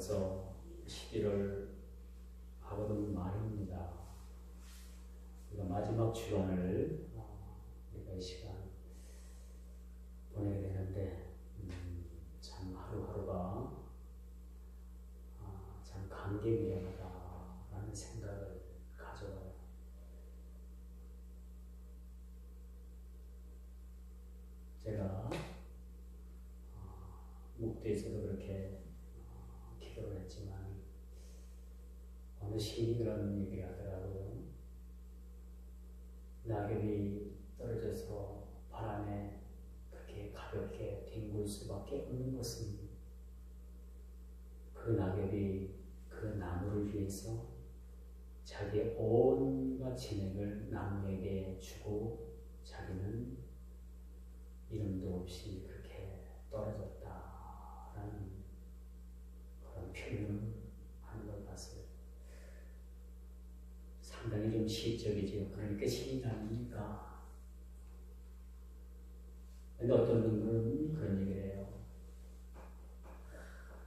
벌써 11월 하고는 말입니다. 우리가 마지막 주간을 우리가 이 시간 보내게 되는데 참 하루하루가 참 감개무량하다라는 생각을 가져와요. 제가 목도에서도 그렇게 기도를 했지만 어느 시인이 그런 얘기를 하더라고요. 낙엽이 떨어져서 바람에 그렇게 가볍게 뒹굴 수밖에 없는 것은 그 낙엽이 그 나무를 위해서 자기의 온갖 진액을 나무에게 주고 자기는 이름도 없이 그렇게 떨어졌다라는 그런 표현을 하는 걸 봤어요. 상당히 좀 시적이지요. 그러니까 시인 아닙니까? 근데 어떤 분들은 그런 얘기를 해요.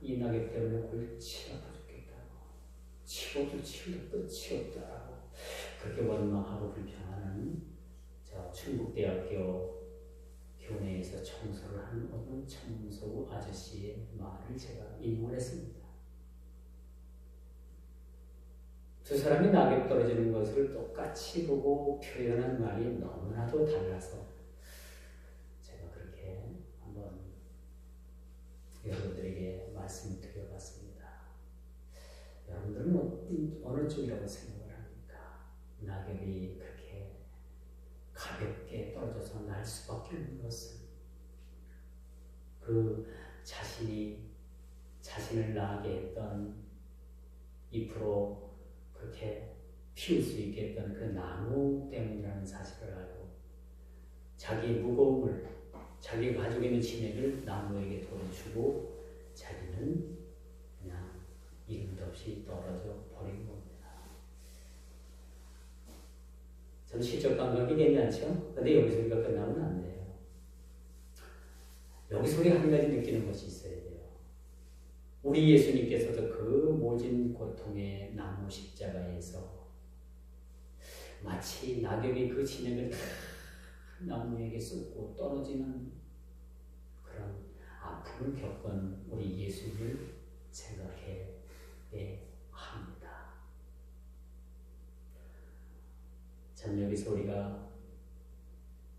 이 낙엽 때문에 골치 아파 죽겠다고, 치워도 치워도 끝이 없다라고 그렇게 원망하고 불평하는 저 충북대학교 교내에서 청소를 하는 어떤 청소 아저씨의 말을 제가 인용을 했습니다. 두 사람이 낙엽 떨어지는 것을 똑같이 보고 표현한 말이 너무나도 달라서 제가 그렇게 한번 여러분들에게 말씀을 드려봤습니다. 여러분들은 어느 쪽이라고 생각을 합니까? 낙엽이 그렇게 가볍게 떨어져서 날 수밖에 없는 것은 그 자신을 나게 했던 잎으로 그렇게 피울 수 있게 했던 그 나무 때문이라는 사실을 알고 자기의 무거움을, 자기가 가지고 있는 진액을 나무에게 돌려주고 자기는 그냥 이름도 없이 떨어져 버린 겁니다. 저는 시적 감각이 되지 않죠? 근데 여기서 우리가 끝나면 안 돼요. 여기서 우리가 한 가지 느끼는 것이 있어야 돼요. 우리 예수님께서도 그 모진 고통의 나무 십자가에서 마치 낙엽이 그 진액을 나무에게 쏟고 떨어지는 그런 아픔을 겪은 우리 예수님을 생각해야 합니다. 참 여기서 우리가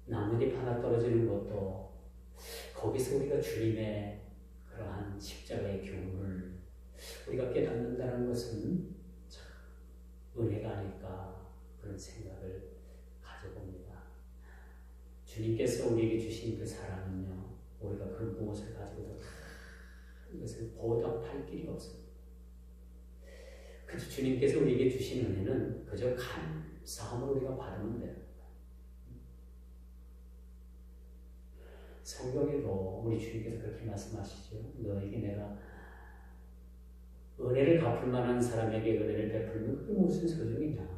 나뭇잎 하나 떨어지는 것도 거기서 우리가 주님의 그러한 십자가의 교훈을 우리가 깨닫는다는 것은 참 은혜가 아닐까 그런 생각을 가져봅니다. 주님께서 우리에게 주신 그 사랑은요, 우리가 그 무엇을 가지고도 다 이것을 보답할 길이 없습니다. 그저 주님께서 우리에게 주신 은혜는 그저 감사함으로 우리가 받으면 돼요. 성경에도 우리 주님께서 그렇게 말씀하시죠. 너에게 내가 은혜를 갚을 만한 사람에게 은혜를 베풀면 그게 무슨 소용이냐.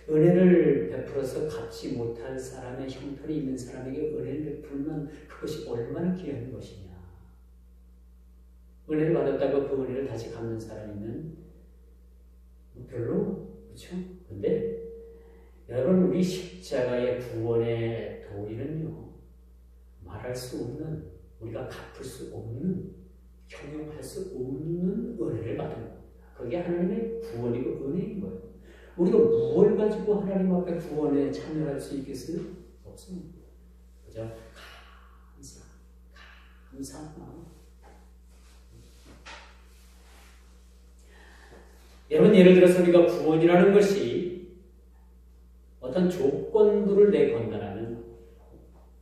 은혜를 베풀어서 갚지 못할 사람의 형편이 있는 사람에게 은혜를 베풀면 그것이 얼마나 귀한 것이냐. 은혜를 받았다고 그 은혜를 다시 갚는 사람이면 별로, 그렇죠? 근데 여러분, 우리 십자가의 구원의 도리는요, 말할 수 없는, 우리가 갚을 수 없는, 형용할 수 없는 은혜를 받은 겁니다. 그게 하나님의 구원이고 은혜인 거예요. 우리가 무엇을 가지고 하나님 앞에 구원에 참여할 수 있겠어요? 없습니다. 그저 감사한 마음. 여러분, 예를 들어서 우리가 구원이라는 것이 어떤 조건부를 내건다라면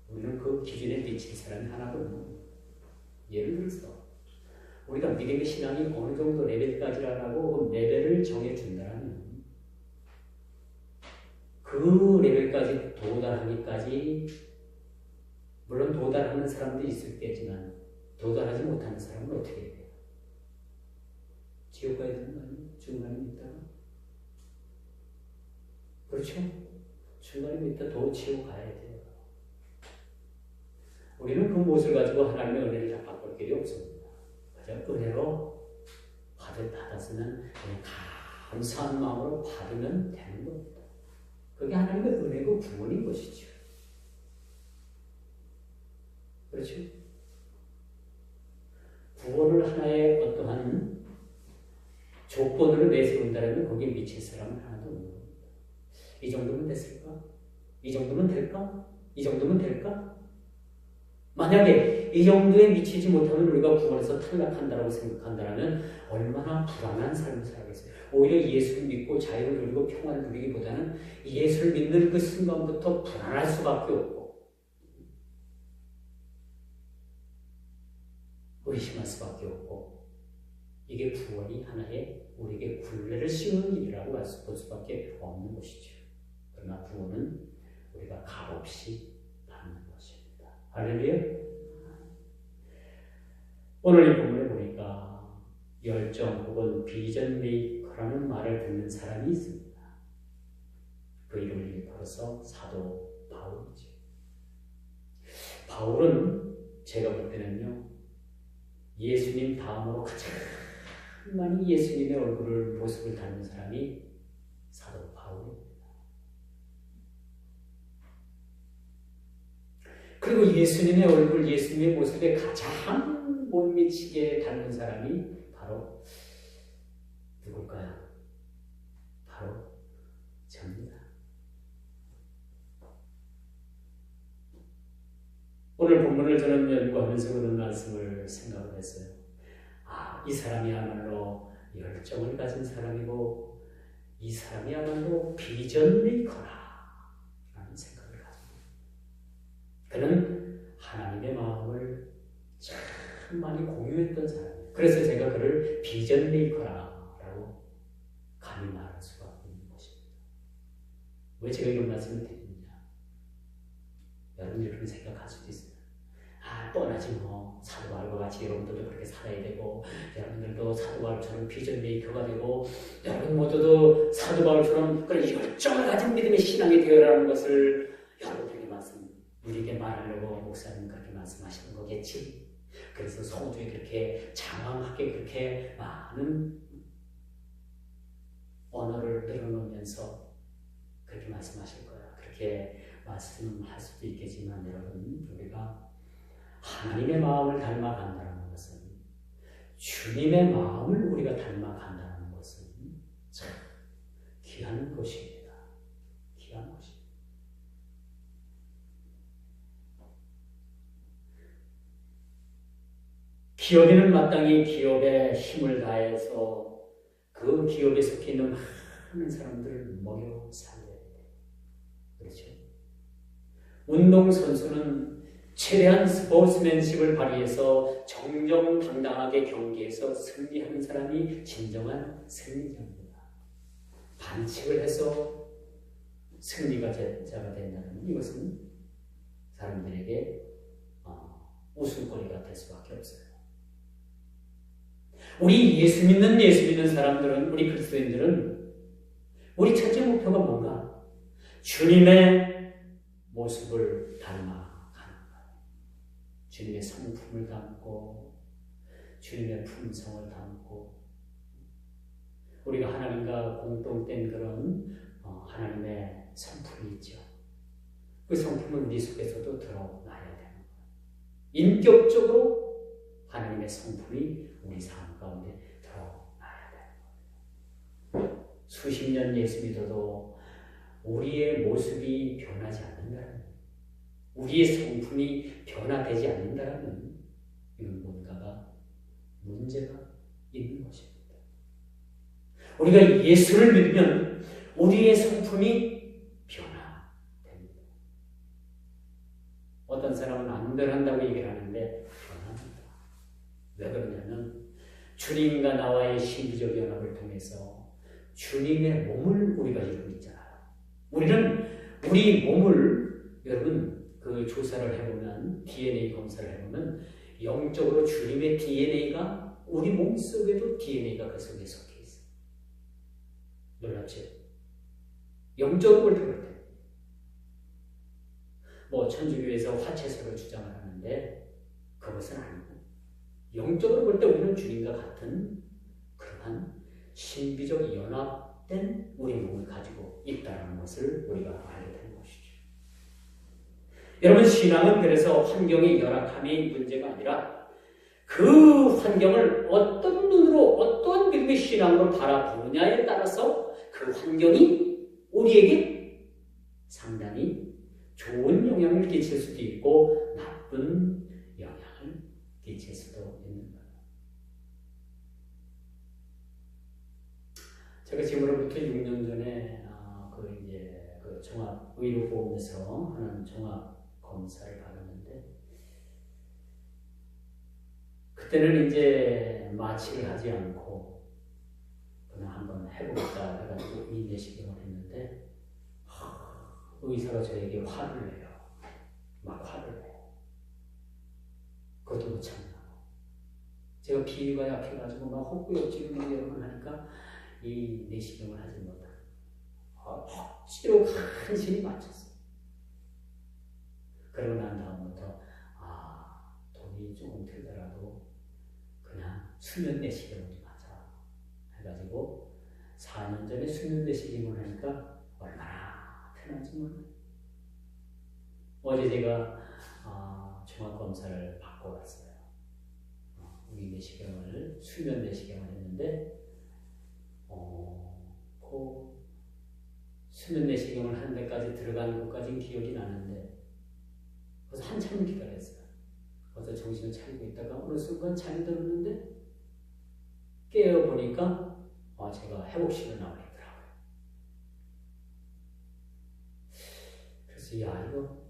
우리는 그 기준에 미칠 사람이 하나거든요. 예를 들어서 우리가 믿음의 신앙이 어느 정도 레벨까지라고 그 레벨을 정해준다면 그 레벨까지 도달하기까지 물론 도달하는 사람도 있겠지만 도달하지 못하는 사람은 어떻게 해야 돼요? 지옥 가야 되는 거 아니에요? 중간에 있다가? 그렇죠? 중간에 있다 더 지옥 가야 돼요. 우리는 그 무엇을 가지고 하나님의 은혜를 바꿀 길이 없습니다. 그저 은혜로 받았으면 감사한 마음으로 받으면 되는 겁니다. 그게 하나님의 은혜고 구원인 것이죠. 그렇죠? 구원을 하나의 어떠한 조건으로 내세운다면 거기에 미칠 사람은 하나도 없는 겁니다. 이 정도면 됐을까? 이 정도면 될까? 이 정도면 될까? 만약에 이 정도에 미치지 못하면 우리가 구원에서 탈락한다고 생각한다면 얼마나 불안한 삶을 살겠어요. 오히려 예수를 믿고 자유를 누리고 평안을 누리기보다는 예수를 믿는 그 순간부터 불안할 수밖에 없고 의심할 수밖에 없고 이게 구원이 하나의 우리에게 굴레를 씌우는 일이라고 볼 수밖에 없는 것이죠. 그러나 구원은 우리가 값없이 받는 것입니다. 할렐루야. 오늘 이 본문에 보니까 열정 혹은 비전 메이커라는 말을 듣는 사람이 있습니다. 그 이름을 일컬어서 사도 바울이죠. 바울은 제가 볼 때는요, 예수님 다음으로 가장 많이 예수님의 얼굴을 모습을 닮은 사람이 사도 바울입니다. 그리고 예수님의 얼굴, 예수님의 모습에 가장 못 미치게 닮은 사람이 바로 누굴까요? 바로 저입니다. 오늘 본문을 저는 연구하면서 그런 말씀을 생각을 했어요. 아, 이 사람이야말로 열정을 가진 사람이고 이 사람이야말로 비전 메이커라 라는 생각을 가집니다. 그는 하나님의 마음을 참 많이 공유했던 사람이에요. 그래서 제가 그를 비전 메이커라고 감히 말할 수가 있는 것입니다. 왜 제가 이런 말씀을 드리느냐? 여러분들이 그렇게 생각할 수도 있어요. 아, 뻔하지 뭐. 사도 바울과 같이 여러분들도 그렇게 살아야 되고 여러분들도 사도 바울처럼 비전 메이커가 되고 여러분 모두도 사도 바울처럼 그런 열정을 가진 믿음의 신앙이 되어라는 것을 여러분들에게 우리에게 말하려고 목사님 그렇게 말씀하시는 거겠지. 그래서 성도에 그렇게 장황하게 그렇게 많은 언어를 늘어놓으면서 그렇게 말씀하실 거야. 그렇게 말씀할 수도 있겠지만 여러분, 우리가 하나님의 마음을 닮아간다는 것은, 주님의 마음을 우리가 닮아간다는 것은 참 귀한 것입니다. 귀한 것입니다. 기업인은 마땅히 기업에 힘을 다해서 그 기업에 속해 있는 많은 사람들을 먹여 살려야 돼요. 그렇죠? 운동선수는 최대한 스포츠맨십을 발휘해서 정정당당하게 경기에서 승리하는 사람이 진정한 승리자입니다. 반칙을 해서 승리가 자가 된다는 이것은 사람들에게 웃음거리가 될 수밖에 없어요. 우리 예수 믿는 사람들은, 우리 그리스도인들은 우리 첫째 목표가 뭔가? 주님의 모습을 닮아가는 거예요. 주님의 성품을 담고 주님의 품성을 담고 우리가 하나님과 공동된 그런 하나님의 성품이 있죠. 그 성품을 우리 속에서도 드러나야 되는 거예요. 인격적으로 하나님의 성품이 우리 삶 가운데 드러나야 되는 거예요. 수십 년 예수 믿어도 우리의 모습이 변하지 않는다면, 우리의 성품이 변화되지 않는다면 이건 뭔가가 문제가 있는 것입니다. 우리가 예수를 믿으면 우리의 성품이 변화됩니다. 어떤 사람은 안 변한다고 얘기를 하는데 변합니다. 왜 그러냐면 주님과 나와의 신비적 연합을 통해서 주님의 몸을 우리가 이루고 있잖아요. 우리는 우리 몸을, 여러분 그 조사를 해보면, DNA 검사를 해보면 영적으로 주님의 DNA가 우리 몸속에도 DNA가 그 속에 속해 있어요. 놀랍죠? 영적으로 볼 때 그렇대요. 뭐 천주교에서 화채설을 주장을 하는데 그것은 아니고 영적으로 볼 때 우리는 주님과 같은 그러한 신비적 연합된 우리 몸을 가지고 있다는 것을 우리가 알게 되는 것이죠. 여러분, 신앙은 그래서 환경이 열악함이 문제가 아니라 그 환경을 어떤 눈으로 어떠한 믿음의 신앙으로 바라보느냐에 따라서 그 환경이 우리에게 상당히 좋은 영향을 끼칠 수도 있고 나쁜 영향을 끼칠 수도 있는 거예요. 제가 지금으로부터 6년 전에 그 종합 의료보험에서 하는 종합 검사를 받았는데, 그때는 이제 마취를 하지 않고 그냥 한번 해보겠다 해가지고 위내시경을 했는데, 의사가 저에게 화를 내요. 막 화를 내요. 그것도 못 참나고. 제가 비위가 약해가지고 막 헛구역질을 여러 번 하니까 이 내시경을 하지 못하고 억지로 간신히 맞췄어요. 그러고 난 다음부터 돈이 조금 들더라도 그냥 수면 내시경을 좀 하자 해가지고 4년 전에 수면 내시경을 하니까 얼마나 편한지 몰라요. 어제 제가 종합검사를 받고 왔어요. 우리 내시경을 수면 내시경을 했는데 그 수면 내시경을 하는 데까지 들어간 것까지는 기억이 나는데 그래서 한참 기다렸어요. 그래서 정신을 차리고 있다가 어느 순간 잠이 들었는데 깨어보니까 제가 회복실에 나와 있더라고요. 그래서 이거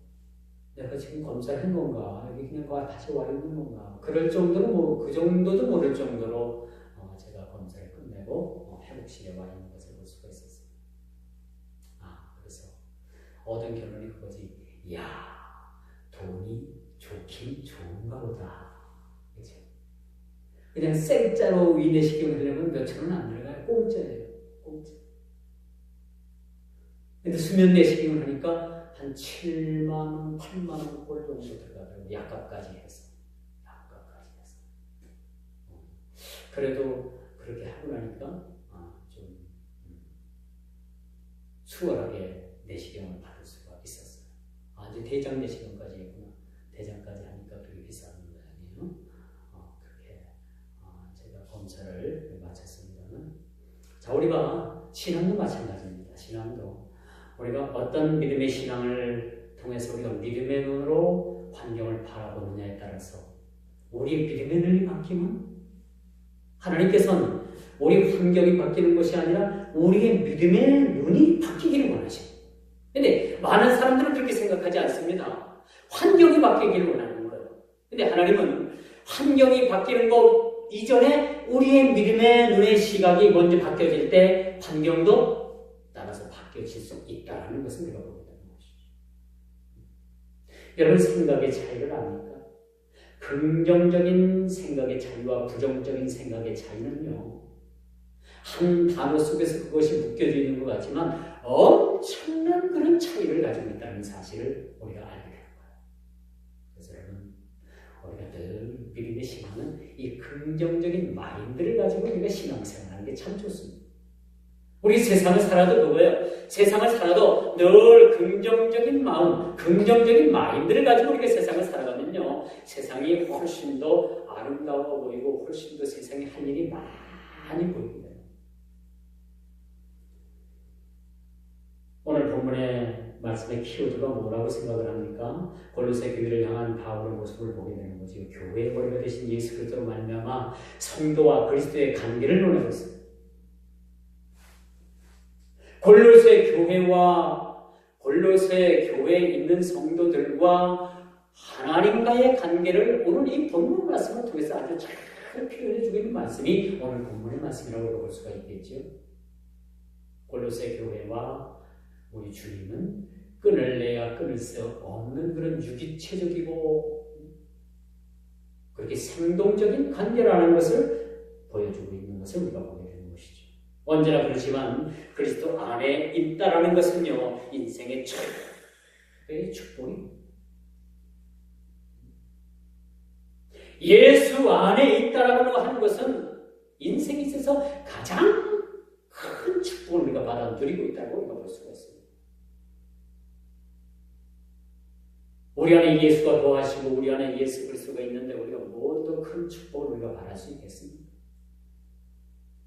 내가 지금 검사를 한 건가? 여기 그냥 다시 와 있는 건가? 그럴 정도로 그 정도도 모를 정도로 제가 검사를 끝내고 회복실에 와 있는 것을 볼 수가 있었어요. 그래서 얻은 결론이 그거지. 돈이 좋긴 좋은가 보다. 그죠? 그냥 생짜로 위내시경을 하려면 몇천 원 안 들어가요. 공짜예요. 공짜. 근데 수면 내시경을 하니까 한 7만 원, 8만 원 꼴 정도 들어가더라고요. 약값까지 해서. 그래도 그렇게 하고 나니까 좀 수월하게 내시경을 받을 수가 있었어요. 이제 대장 내시경까지 했구나. 대장까지 하니까 되게 비싼 모양이에요. 그렇게 제가 검사를 마쳤습니다만, 자, 우리가 신앙도 마찬가지입니다. 신앙도 우리가 어떤 믿음의 신앙을 통해서 우리가 믿음의 눈으로 환경을 바라보느냐에 따라서 우리의 믿음의 눈이 바뀌면 하나님께서는 우리 환경이 바뀌는 것이 아니라 우리의 믿음의 눈이 바뀌기를 원하십니다. 근데 많은 사람들은 그렇게 생각하지 않습니다. 환경이 바뀌기를 원하는 거예요. 근데 하나님은 환경이 바뀌는 것 이전에 우리의 믿음의 눈의 시각이 먼저 바뀌어질 때 환경도 따라서 바뀌어질 수 있다는 것을 우리가 보게 되는 것이죠. 여러분, 생각의 차이를 압니까? 긍정적인 생각의 차이와 부정적인 생각의 차이는요, 한 단어 속에서 그것이 묶여져 있는 것 같지만 엄청난 그런 차이를 가지고 있다는 사실을 우리가 알게 되는 거예요. 그래서 여러분, 우리가 늘 믿음의 신앙은 이 긍정적인 마인드를 가지고 우리가 신앙생활하는 게 참 좋습니다. 우리 세상을 살아도 그거예요. 세상을 살아도 늘 긍정적인 마음, 긍정적인 마인드를 가지고 우리가 세상을 살아가면요, 세상이 훨씬 더 아름다워 보이고 훨씬 더 세상에 할 일이 많이 보입니다. 오늘 본문의 말씀의 키워드가 뭐라고 생각을 합니까? 골로새 교회를 향한 바울의 모습을 보게 되는 거죠. 교회의 머리가 되신 예수 그리스도로 말미암아 성도와 그리스도의 관계를 논하고 있습니다. 골로새 교회에 있는 성도들과 하나님과의 관계를 오늘 이 본문 말씀을 통해서 아주 잘 표현해주고 있는 말씀이 오늘 본문의 말씀이라고 볼 수가 있겠죠. 골로새 교회와 우리 주님은 끊을 내야 끊을 수 없는 그런 유기체적이고 그렇게 생동적인 관계라는 것을 보여주고 있는 것을 우리가 보게 되는 것이죠. 언제나 그렇지만 그리스도 안에 있다라는 것은요, 인생의 최대의 축복입니다. 예수 주 안에 있다라고 하는 것은 인생에 있어서 가장 큰 축복을 우리가 받아 누리고 있다고 우리가 볼 수가 있습니다. 우리 안에 예수가 거하시고 우리 안에 예수 그리스도가 있는데 우리가 뭐 더 큰 축복을 우리가 바랄 수 있겠습니까?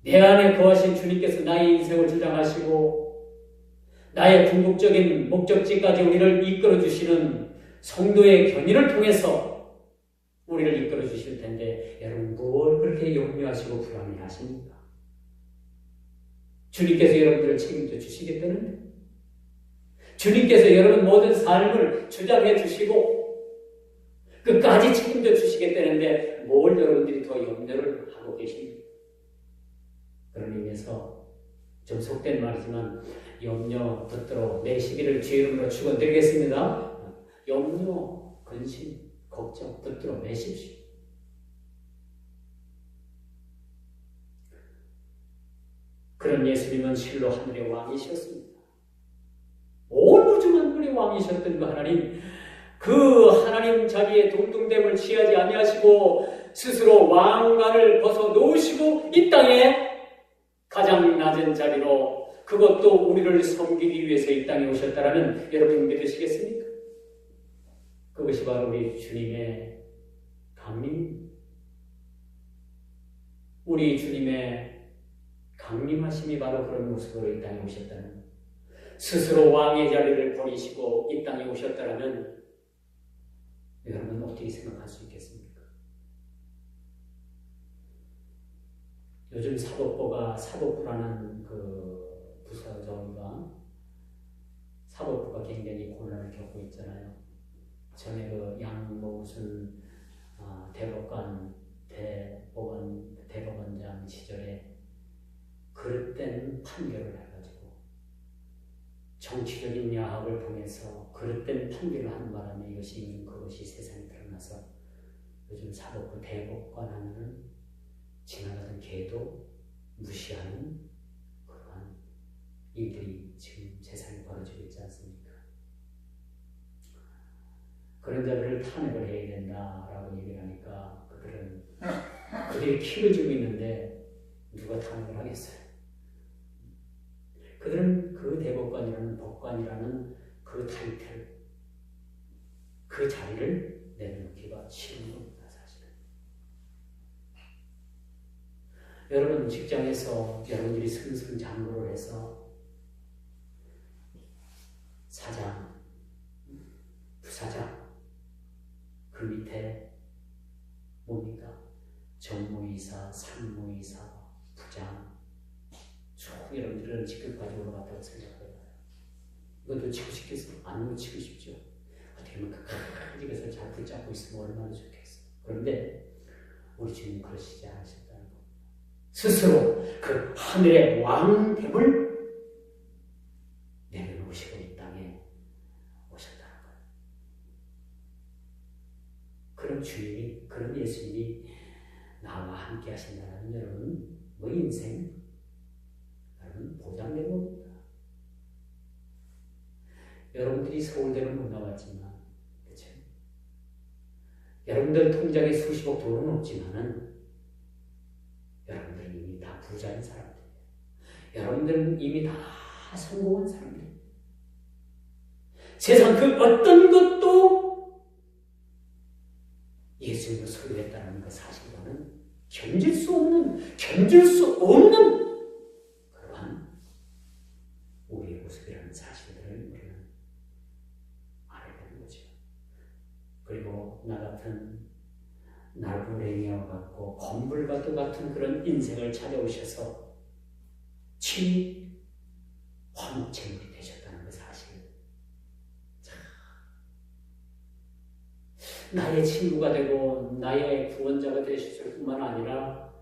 내 안에 거하신 주님께서 나의 인생을 주장하시고 나의 궁극적인 목적지까지 우리를 이끌어 주시는 성도의 견인을 통해서 우리를 이끌어 주실 텐데 여러분 뭘 그렇게 염려하시고 불안해하십니까? 주님께서 여러분들을 책임져 주시겠다는데 주님께서 여러분 모든 삶을 주장해 주시고 끝까지 책임져 주시겠다는데 뭘 여러분들이 더 염려를 하고 계십니까? 그런 의미에서 좀 속된 말이지만 염려 붙들어 내 시기를 주의 이름으로 축원드리겠습니다. 염려, 근심, 걱정 붙들어 매십시오. 그런 예수님은 실로 하늘의 왕이셨습니다. 온 우주 만물의 왕이셨던 그 하나님, 그 하나님 자기의 동등됨을 취하지 아니하시고 스스로 왕관을 벗어 놓으시고 이 땅에 가장 낮은 자리로 그것도 우리를 섬기기 위해서 이 땅에 오셨다라면 여러분 믿으시겠습니까? 그것이 바로 우리 주님의 강림, 우리 주님의 강림하심이 바로 그런 모습으로 이 땅에 오셨다는, 스스로 왕의 자리를 버리시고 이 땅에 오셨다라면 여러분 어떻게 생각할 수 있겠습니까? 요즘 사법부라는 그 부서가 사법부가 굉장히 곤란을 겪고 있잖아요. 전에 그 무슨 대법원장 시절에 그릇된 판결을 해가지고 정치적인 야합을 통해서 그릇된 판결을 하는 바람에 그것이 세상에 드러나서 요즘 사법부 대법관 하면은 지나가던 개도 무시하는 그러한 일들이 지금 세상에 벌어지고 있지 않습니까? 그런 자들을 탄핵을 해야 된다라고 얘기를 하니까 그들이 키를 주고 있는데 누가 탄핵을 하겠어요? 그들은 그 대법관이라는 법관이라는 그 타이틀, 그 자리를 내려놓기가 싫은 겁니다, 사실은. 여러분 직장에서 여러분들이 승승장구를 해서 사장, 부사장, 그 밑에 뭡니까? 정무이사, 상무이사, 부장, 쭉 여러분들은 직급까지 올라갔다고 생각해봐요. 이거 놓치고 싶겠어요? 안 놓치고 싶죠? 어떻게 보면 끝까지 그것을 잘 붙잡고 있으면 얼마나 좋겠어요. 그런데 우리 주님 그러시지 않으셨다는 겁니다. 스스로 그 하늘의 왕됨을 내려놓으시고 이 땅에 오셨다는 거예요. 그런 주님이, 그런 예수님이 나와 함께 하신다는 여러분, 뭐 인생 여러분 보장된 겁니다. 여러분들이 서울대는 못 나왔지만, 그렇죠? 여러분들 통장에 수십억 돈은 없지만은 여러분들은 이미 다 부자인 사람들이에요. 여러분들은 이미 다 성공한 사람들이에요. 세상 그 어떤 것도 예수님을 소유했다는 그 사실과는 견질 수 없는 그러한 우리의 모습이라는 사실들을 우리는 알아야 되는 거죠. 그리고 나 같은 나부랭이와 같고 건불과도 같은 그런 인생을 찾아오셔서 친히 화목제물이 되셨다는 그 사실. 나의 친구가 되고 나의 구원자가 되셨을 뿐만 아니라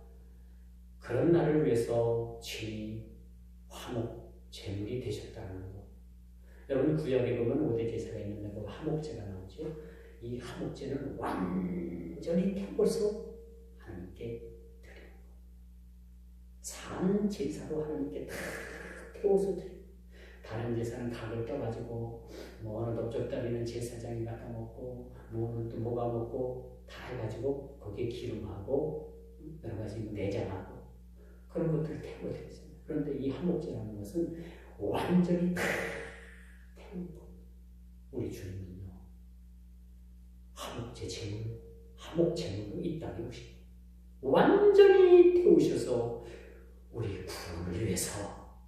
그런 나를 위해서 친히 화목제물이 되셨다는 것. 여러분 구약에 보면 5대 제사가 있는데 그 화목제가 나오죠. 이 화목제는 완전히 태워서 하나님께 드리는 것. 산 제사로 하나님께 다 태워서 드리는 것. 다른 제사는 각을 떠가지고 뭐 어느 넓적다리는 제사장이 갖다 먹고 뭐는 또 뭐가 먹고 다 해가지고 거기에 기름하고 여러 가지 내장하고 그런 것들을 태우게 되잖아요. 그런데 이 한목제라는 것은 완전히 다 태운 거. 우리 주님은요, 한목제 제물로, 한목 제물로 이 땅에 오시고 완전히 태우셔서 우리 구원을 위해서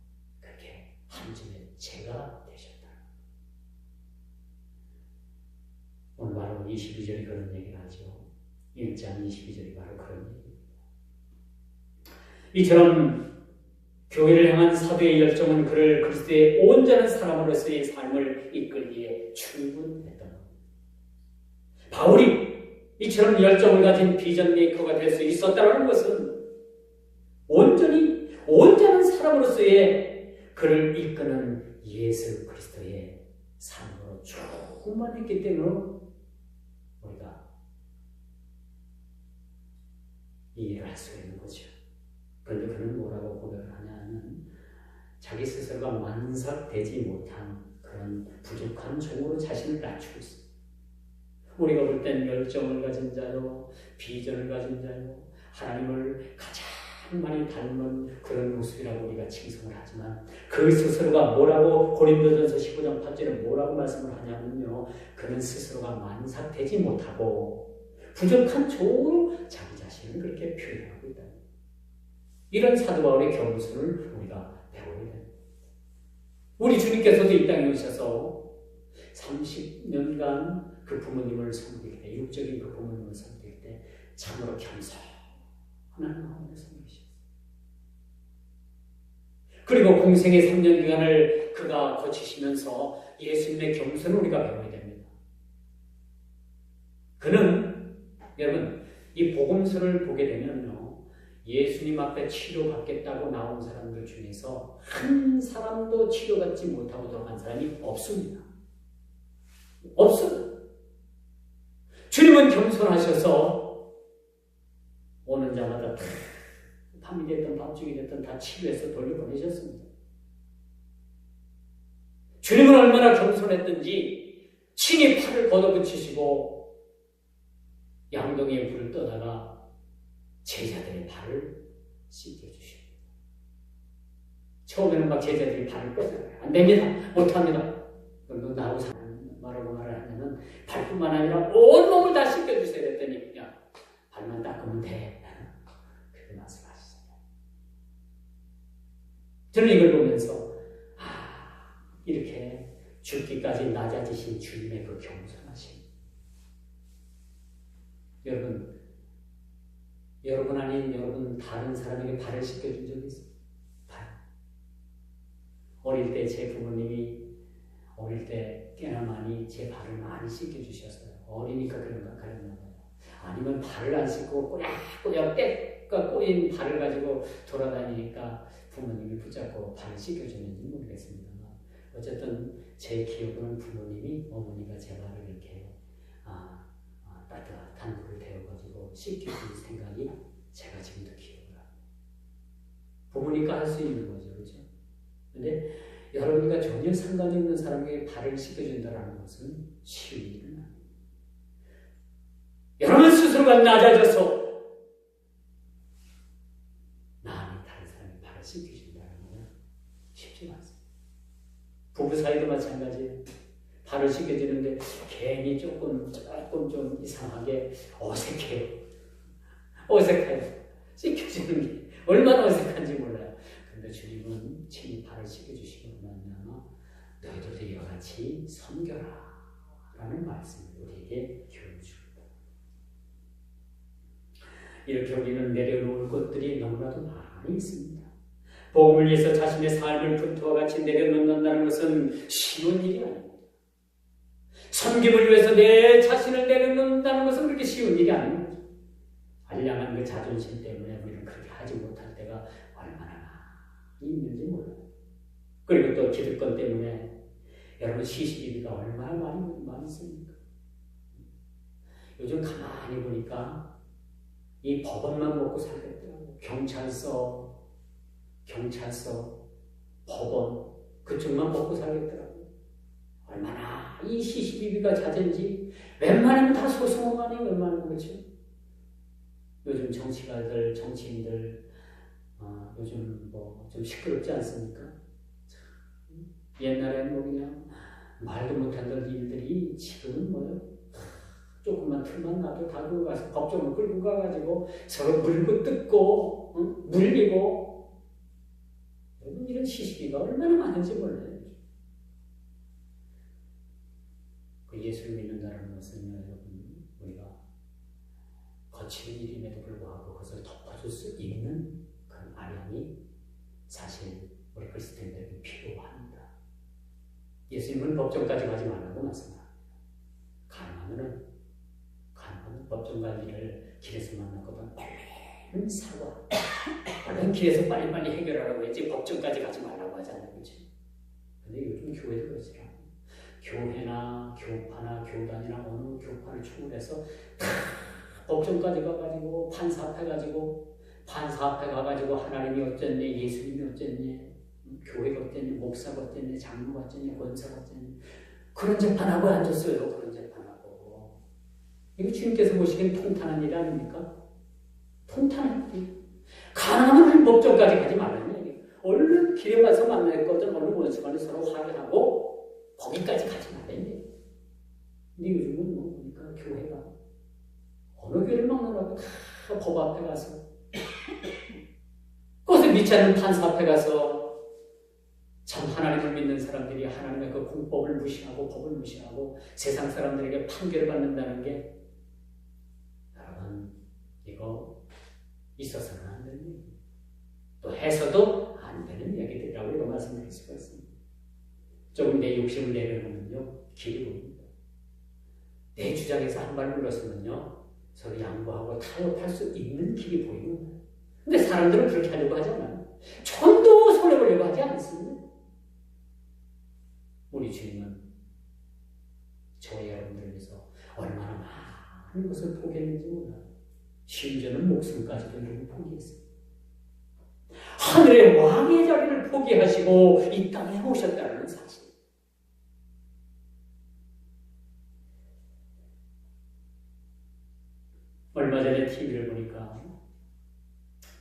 그렇게 한줌의 제가 되셨다. 오늘 바로 22절이 그런 얘기를 하죠. 1장 22절이 바로 그런 얘기입니다. 이처럼 교회를 향한 사도의 열정은 그를 그리스도의 온전한 사람으로서의 삶을 이끌기에 충분했던 겁니다. 바울이 이처럼 열정을 가진 비전 메이커가 될 수 있었다는 것은 온전히 온전한 사람으로서의 그를 이끄는 예수 그리스도의 삶으로 충만했기 때문에 우리가 이해를 할 수 있는 거죠. 그런데 그는 뭐라고 고백을 하냐면 자기 스스로가 만삭되지 못한 그런 부족한 종으로 자신을 낮추고 있습니다. 우리가 볼 땐 열정을 가진 자요, 비전을 가진 자요, 하나님을 가장 많이 닮은 그런 모습이라고 우리가 칭송을 하지만 그 스스로가 뭐라고 고린도전서 15장 8절에 뭐라고 말씀을 하냐면요, 그는 스스로가 만삭되지 못하고 부족한 종으로 자기 자신을 그렇게 표현하고 있다. 이런 사도 바울의 겸손을 우리가 배워야 됩니다. 우리 주님께서도 이 땅에 오셔서 30년간 그 부모님을 섬길 때, 육적인 그 부모님을 섬길 때 참으로 겸손한 마음으로 섬기셨어요. 그리고 공생의 3년 기간을 그가 거치시면서 예수님의 겸손을 우리가 배워야 됩니다. 그는 여러분 이 복음서를 보게 되면요, 예수님 앞에 치료받겠다고 나온 사람들 중에서 한 사람도 치료받지 못하고 돌아간 사람이 없습니다. 없어요. 주님은 겸손하셔서 오는 자마다 다 밤이 됐든 밤중이 됐든 다 치료해서 돌려보내셨습니다. 주님은 얼마나 겸손했든지 친히 팔을 걷어붙이시고 양동이에 불을 떠다가 제자들의 발을 씻겨주십니다. 처음에는 막 제자들이 발을 뻗어요. 안 됩니다. 못합니다. 그럼 나하고 말하고 말을 하냐면 발뿐만 아니라 온 몸을 다 씻겨주세요. 그랬더니 야, 발만 닦으면 돼. 그렇게 말씀하시잖아요. 저는 이걸 보면서 이렇게 죽기까지 낮아지신 주님의 그 겸손하심. 여러분 아닌 여러분 다른 사람에게 발을 씻겨준 적이 있어요? 발. 어릴 때 제 부모님이 어릴 때 꽤나 많이 제 발을 많이 씻겨주셨어요. 어리니까 그런가 봐요. 아니면 발을 안 씻고 꼬약꼬약 때가 꼬인 발을 가지고 돌아다니니까 부모님이 붙잡고 발을 씻겨줬는지 모르겠습니다만 어쨌든 제 기억으로는 부모님이 어머니가 제 발을 이렇게 따뜻한 물을 데워가지고 씻겨주는 생각이 제가 지금도 기억을 합니다. 부모니까 할 수 있는 거죠. 그렇죠? 근데 여러분과 전혀 상관이 없는 사람에게 발을 씻겨준다는 것은 쉬운 일은 아닙니다. 여러분 스스로가 낮아져서 남이 다른 사람의 발을 씻겨준다는 건 쉽지 않습니다. 부부 사이도 마찬가지예요. 발을 씻겨주는데 괜히 조금 좀 이상하게 어색해요. 씻겨주는 게 얼마나 어색한지 몰라요. 근데 주님은 친히 발을 씻겨주시고 말미암아 너희들도 이와 같이 섬겨라 라는 말씀을 우리에게 교훈 줍니다. 이렇게 우리는 내려놓을 것들이 너무나도 많이 있습니다. 복음을 위해서 자신의 삶을 불토와 같이 내려놓는다는 것은 쉬운 일이 아닙니다. 섬김을 위해서 내 자신을 내려놓는다는 것은 그렇게 쉬운 일이 아닙니다. 알량한 그 자존심 때문에 우리는 그렇게 하지 못할 때가 얼마나 많이 있는지 몰라요. 그리고 또 기득권 때문에 여러분 시시비비가 얼마나 많이 있습니까? 요즘 가만히 보니까 이 법원만 먹고 살겠더라고요. 경찰서, 법원 그쪽만 먹고 살겠더라고요. 얼마나 이 시시비비가 잦은지 웬만하면 다 소송하니 웬만하면 그렇죠. 요즘 정치가들, 정치인들 요즘 뭐 좀 시끄럽지 않습니까? 옛날에는 뭐 그냥 말도 못하던 일들이 지금은 뭐요? 조금만 틈만 나도 다 그거 가서 법정을 끌고 가가지고 서로 물고 뜯고 물리고 여러분 이런 시시비가 얼마나 많은지 몰라요. 그 예수를 믿는다는 것은요, 여러분 우리가 거친 일임에도 불구하고 그것을 덮어줄 수 있는 그런 아량이 사실 우리 그리스도인들에게 필요합니다. 예수님은 법정까지 가지 말라고 말씀합니다. 가능하면 법정 갈 일을 길에서 만났거든 얼른 사과 얼른 길에서 빨리빨리 해결하라고 했지 법정까지 가지 말라고 하잖아요. 그렇지? 근데 요즘 교회도 그렇지 않아요. 교회나 교파나 교단이나 어느 교파를 초월해서 다 법정까지 가가지고 판사 앞에 가가지고 하나님이 어쨌네, 예수님이 어쨌네, 교회가 어땠네, 목사가 어땠네, 장로가 어땠네, 권사가 어땠네 그런 재판하고 앉았어요. 그런 재판하고 이거 주님께서 보시기엔 통탄한 일 아닙니까? 통탄한 일. 가능하면 법정까지 가지 말라는 얘기예요. 얼른 길에 가서 만났거든 얼른 원수간에 서로 화해하고 거기까지 가지 말라는 얘기예요. 근데 요즘은 뭐 보니까 교회가 어느 교회를 막느라고 다 법 앞에 가서 그것을 믿지 않는 판사 앞에 가서 참 하나님을 믿는 사람들이 하나님의 그 공법을 무시하고 법을 무시하고 세상 사람들에게 판결을 받는다는 게 여러분 이거 있어서는 안 되는 얘기 또 해서도 안 되는 얘기들이라고 이런 말씀드릴 수가 있습니다. 조금 내 욕심을 내려놓으면요 길이 보입니다. 내 주장에서 한 발 물러서면요 서로 양보하고 타협할 수 있는 길이 보이는 거예요. 근데 사람들은 그렇게 하려고 하잖아요. 전도 손해보려고 하지 않습니다. 우리 주님은 저와 여러분들을 위해서 얼마나 많은 것을 포기했는지 몰라요. 심지어는 목숨까지도 이렇게 포기했습니다. 하늘의 왕의 자리를 포기하시고 이 땅에 오셨다는 사실. 얼마 전에 TV를 보니까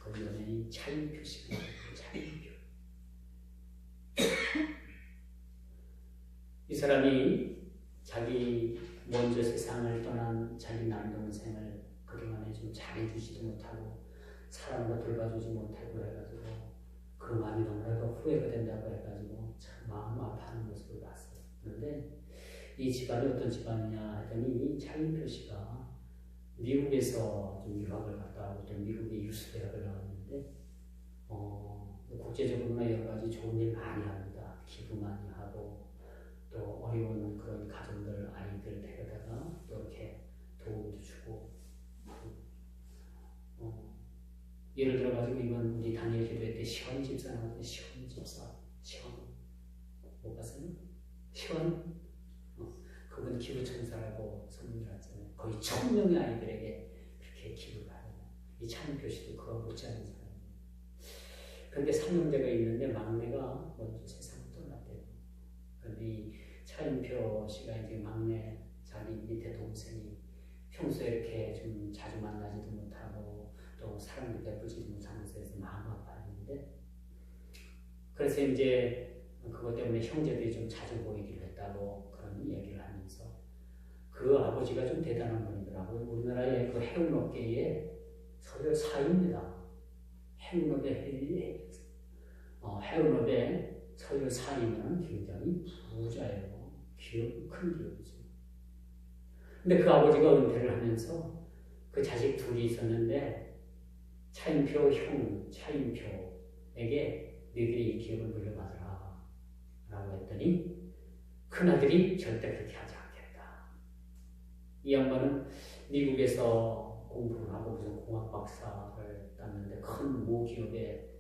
그 연예인 차인표 씨가 차인표. 이 사람이 자기 먼저 세상을 떠난 자기 남동생을 그동안에 좀 잘해주지도 못하고 사랑도 돌봐주지 못하고 해가지고 그 마음이 너무나도 후회가 된다고 해가지고 참 마음 아파하는 모습을 봤어요. 그런데 이 집안이 어떤 집안이냐 했더니 이 차인표 씨가 미국에서 좀 유학을 갔다 오고 또 미국의 유수대학을 나왔는데 국제적으로나 여러 가지 좋은 일 많이 합니다. 기부 많이 하고 또 어려운 그런 가정들 아이들 데려다가 또 이렇게 도움도 주고 예를 들어가지고 이번 우리 다니엘 기도회 때 시원 집사 나왔는데 시원 집사 시원 못 봤어요? 시원 그분 기부천사라고 소문이 났잖아요. 거의 1000명의 아이들에게 그렇게 기부를 하는 이 차인표 씨도 그거 못지않은 사람이에요. 그런데 3형제가 있는데 막내가 먼저 세상을 떠났대요. 그런데 이 차인표 씨가 이제 막내 자기 밑에 동생이 평소에 이렇게 좀 자주 만나지도 못하고 또 사랑도 베풀지도 못하면서 해서 마음 아파했는데 그래서 이제 그것 때문에 형제들이 좀 자주 보이기로 했다고 그런 얘기를 하면서 그 아버지가 좀 대단한 분이더라고요. 우리나라의 그 해운업계에 서열사입니다. 해운업의 서열사이면 굉장히 부자예요. 기업, 큰 기업이죠. 근데 그 아버지가 은퇴를 하면서 그 자식 둘이 있었는데 차인표 형, 차인표에게 너희들이 이 기업을 물려받으라 라고 했더니 큰아들이 절대 그렇게 하지 않겠다. 이 양반은 미국에서 공부를 하고 무슨 공학 박사를 땄는데 큰 모기업에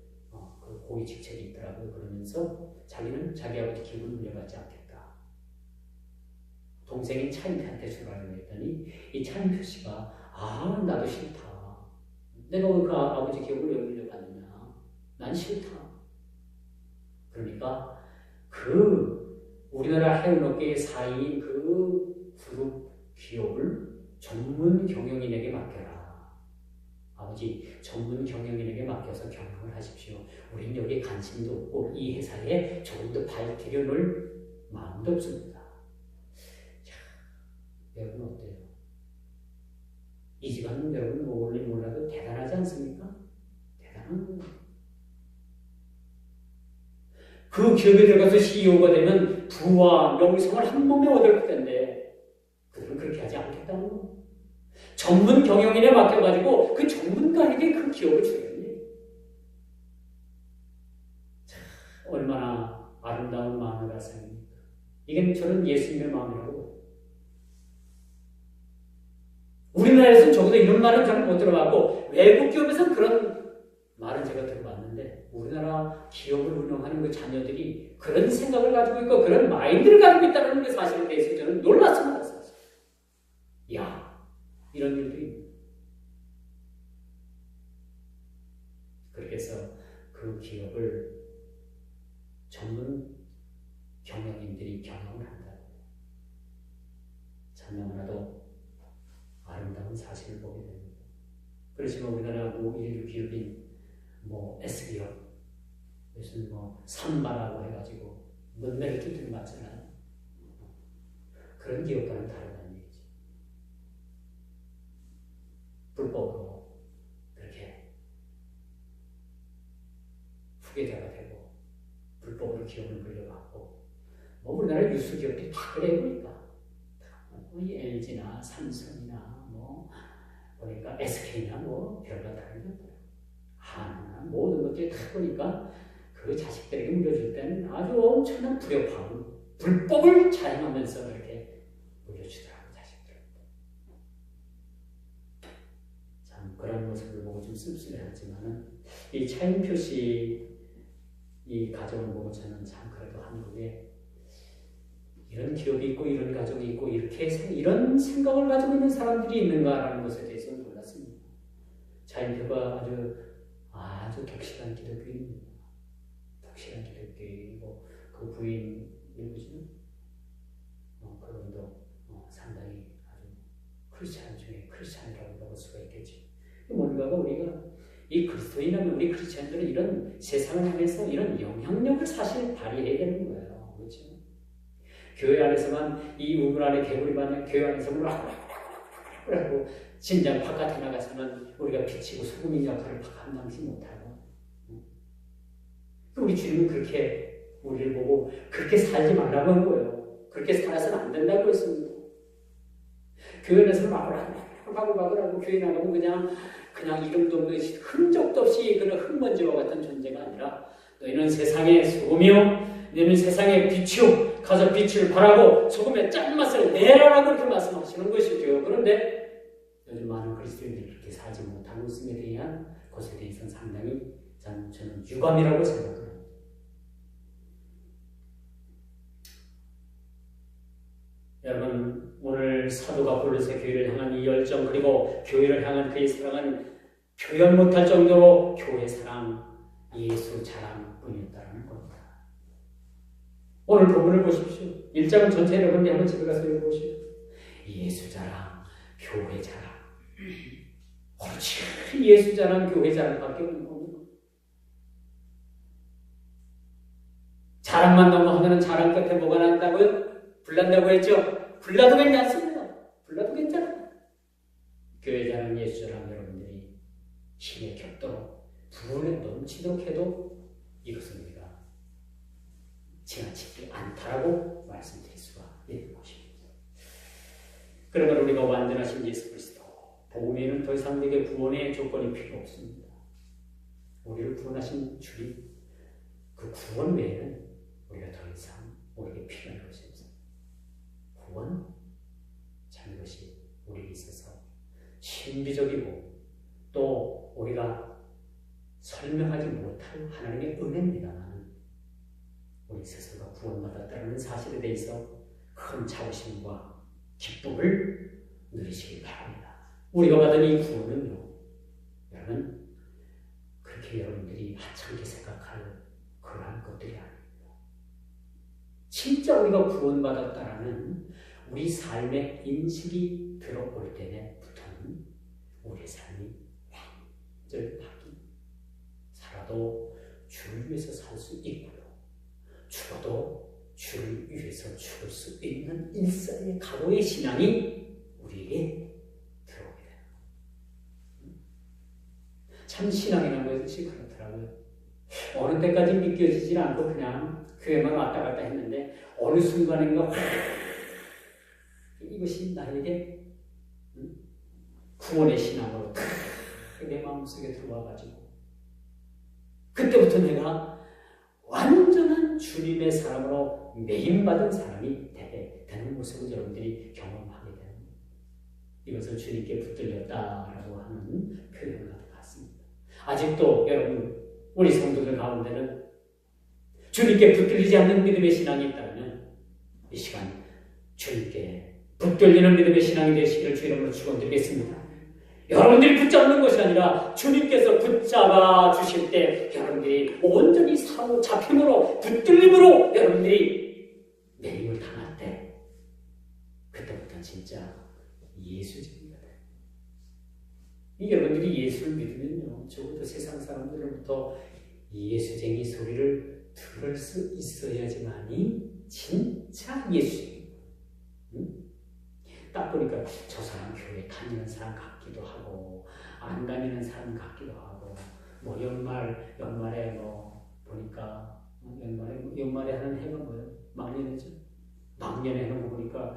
그 고위 직책이 있더라고요. 그러면서 자기는 자기 아버지 기업을 물려받지 않겠다. 동생인 차인표한테 전화를 했더니 이 차인표 씨가 나도 싫다. 내가 왜 그 아버지 기업을 왜 물려받느냐. 난 싫다. 그러니까 그 우리나라 해운업계의 4인 그 그룹 기업을 전문 경영인에게 맡겨라. 아버지, 전문 경영인에게 맡겨서 경영을 하십시오. 우린 여기에 관심도 없고 이 회사에 조금 더 발길을 놓을 마음도 없습니다. 자, 여러분 어때요? 이 집안은 여러분 몰래 몰라도 대단하지 않습니까? 대단한 거예요. 그 기업에 들어가서 CEO가 되면 부와 명성을 한 몸에 얻을 텐데 그들은 그렇게 하지 않겠다는 거예요. 전문 경영인에 맡겨가지고 그 전문가에게 그 기업을 주겠네. 얼마나 아름다운 마음을 가상입니까? 이게 저는 예수님의 마음이라고. 우리나라에서는 적어도 이런 말은 잘 못 들어봤고 외국 기업에서는 그런 말은 제가 들어봤는데 우리나라 기업을 운영하는 그 자녀들이 그런 생각을 가지고 있고 그런 마인드를 가지고 있다는 그 사실에 대해서 저는 놀랐습니다. 사실. 야, 이런 일도 있네. 그렇게 해서 그 기업을 전문 경영인들이 경영을 한다고. 참 너무나도 아름다운 사실을 보게 됩니다. 그렇지만 우리나라 일류 기업인 S기업, 무슨 삼바라고 해가지고 문매를 두드려 맞잖아요. 그런 기업과는 다르다는 얘기죠. 불법으로 그렇게 후계자가 되고 불법으로 기업을 물려받고 우리나라 유수 기업들이 다 그래 보니까 이 LG나 삼성이나 보니까 SK나 별거 다르게 하나나 모든 것들이 다 보니까 그 자식들에게 물려줄 때는 아주 엄청난 불협화음, 불법을 자행하면서 그렇게 물려주더라고요, 자식들. 참 그런 모습을 보고 좀 씁쓸해하지만은 이 차인표 씨 이 가정을 보고 저는 참 그래도 한국에 이런 기업이 있고 이런 가족이 있고 이렇게 이런 생각을 가지고 있는 사람들이 있는가라는 것에 대해서 놀랐습니다. 차인표가 아주 독실한 기독교인입니다. 독실한 기독교인이고 그 부인 누구지? 그분도 상당히 아주 크리스찬 중에 크리스찬이라고 볼 수가 있겠죠. 뭔가가 우리가 이 그리스도인이라면 우리 크리스찬들은 이런 세상을 향해서 이런 영향력을 사실 발휘해야 되는 거예요. 그렇죠? 교회 안에서만 이 우물 안에 개구리 마냥 교회 안에서 하고 진작 바깥에 나가서는 우리가 비치고 소금인 역할을 감당치 못하고 우리 주님은 그렇게 우리를 보고 그렇게 살지 말라고 한 거예요. 그렇게 살아서는 안 된다고 했습니다. 교회 안에서 바글바글하고 교회 나가면 그냥 이름도 없이 흔적도 없이 그런 흙먼지와 같은 존재가 아니라 너희는 세상의 소금이요 너희는 세상의 빛이요 가서 빛을 발하고 소금의 짠맛을 내라라고 이렇게 말씀하시는 것이죠. 그런데 요즘 많은 그리스도인들이 그렇게 살지 못하는 것에 대한 것에 대해서는 상당히 저는 유감이라고 생각합니다. 여러분 오늘 사도가 골로새 교회를 향한 이 열정 그리고 교회를 향한 그의 사랑은 표현 못할 정도로 교회 사랑, 예수 자랑뿐이었다는 겁니다. 오늘 본문을 보십시오. 1장은 전체를 본데 한번 집에 가서 읽어보시오. 예수 자랑, 교회 자랑. 옳지, 예수 자랑, 교회 자랑밖에 없는 겁니다. 자랑만 너무 하면 자랑 끝에 뭐가 난다고요? 불난다고 했죠? 불나도 괜찮습니다. 불나도 괜찮아요. 교회 자랑, 예수 자랑 여러분들이 힘에 겹도록 불에 넘치도록 해도 이것은 우리가 지나치지 않다라고 말씀드릴 수가 있는 것입니다. 그러면 우리가 완전하신 예수 그리스도 복음에는 더 이상 우리에게 구원의 조건이 필요 없습니다. 우리를 구원하신 주님 그 구원 외에는 우리가 더 이상 우리에게 필요한 것이 없습니다. 구원 참 이것이 우리에게 있어서 신비적이고 또 우리가 설명하지 못할 하나님의 은혜입니다만 우리 스스로가 구원받았다는 사실에 대해서 큰 자부심과 기쁨을 누리시기 바랍니다. 우리가 받은 이 구원은요, 여러분 그렇게 여러분들이 하찮게 생각할 그러한 것들이 아닙니다. 진짜 우리가 구원받았다라는 우리 삶의 인식이 들어올 때부터는 우리의 삶이 완전히 바뀌. 살아도 주를 위해서 살 수 있고요. 죽어도 주를 위해서 죽을 수 있는 일상의 각오의 신앙이 우리에게 들어오게 됩니다. 참 신앙이라는 것이 그렇더라고요. 어느 때까지 믿겨지질 않고 그냥 교회만 왔다 갔다 했는데 어느 순간인가 이것이 나에게 구원의 신앙으로 내 마음속에 들어와가지고 그때부터 내가 완전한 주님의 사람으로 메인받은 사람이 되는 모습을 여러분들이 경험하게 됩니다. 이것을 주님께 붙들렸다라고 하는 표현과 같습니다. 아직도 여러분 우리 성도들 가운데는 주님께 붙들리지 않는 믿음의 신앙이 있다면 이 시간 주님께 붙들리는 믿음의 신앙이 되시기를 주 이름으로 축원드리겠습니다. 여러분들이 붙잡는 것이 아니라 주님께서 붙잡아 주실 때 여러분들이 온전히 사로잡힘으로 붙들림으로 여러분들이 내 힘을 당할 때 그때부터 진짜 예수쟁이가 돼요. 여러분들이 예수를 믿으면요 적어도 세상 사람들로부터 예수쟁이 소리를 들을 수 있어야지만이 진짜 예수쟁이에요. 딱 보니까 저 사람 교회 다니는 사람 같기도 하고 안 다니는 사람 같기도 하고 뭐 연말에 뭐 보니까 연말에 하는 해가 뭐예요? 막년이죠. 막년에 하는 거 보니까